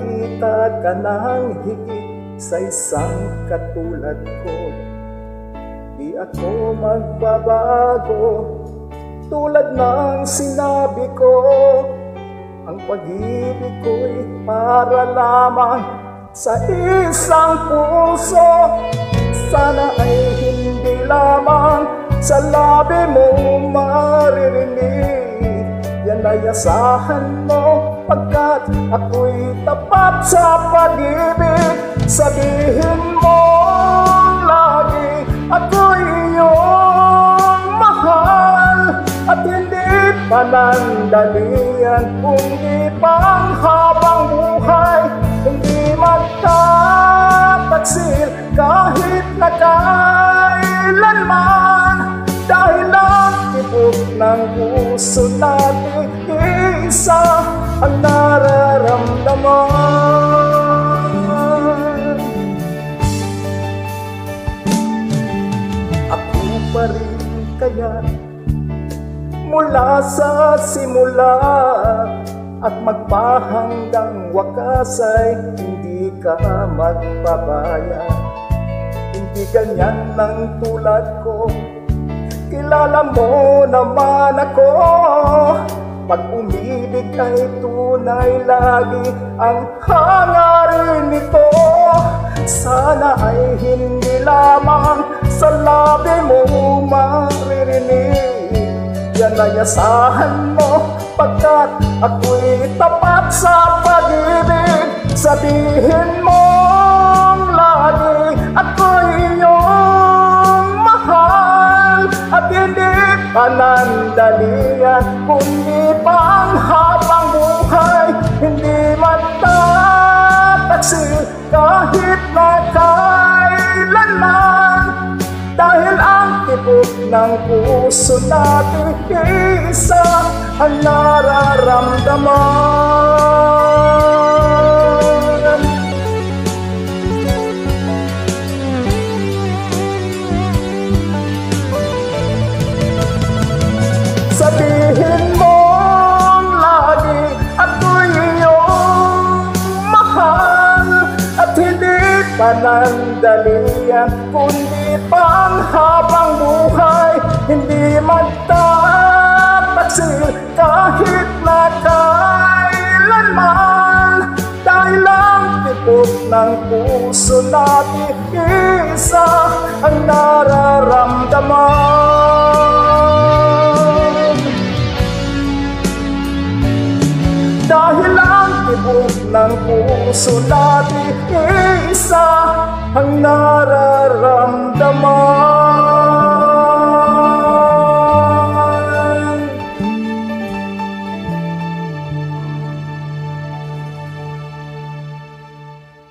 makita ka ng higit sa isang katulad ko. Di ako magbabago, tulad ng sinabi ko. Ang pag-ibig ko'y para lamang sa isang puso. Sana ay hindi lamang sa labi mo maririnig. Yan ay asahan mo, pagkat ako'y tapat sa pag-ibig. Sabihin mo lagi, ako'y iyong mahal. At hindi panandalian, kundi panghabang buhay. Hindi magtataksil kahit na kailanman. Dahil ang tibok ng puso natin, isa ang nararamdaman. Ako pa rin kaya mula sa simula, at magpahanggang wakas ay hindi ka magpapaya. Hindi ganyan ng tulad ko, kilala mo naman ako. Pag umibig ay tunay, lagi ang hangarin nito. Sana ay hindi lamang sa labi mo maririnig. Yan ay asahan mo, pagkat ako'y tapat sa pag-ibig. Sabihin mo lagi, ako'y iyong mahal. At hindi panandalian, kundi panghabang buhay. Hindi magtataksil kahit na kailanman. Dahil ang tibok ng puso natin, isa ang nararamdaman. Sabihin mo lagi, ako'y iyong mahal. At hindi panandalian, kundi panghabang buhay. Hindi magtataksil kahit na kailanman. Dahil ang tibok ng puso natin, isa ang nararamdaman. Dahil ang tibok ng puso natin, isa ang nararamdaman.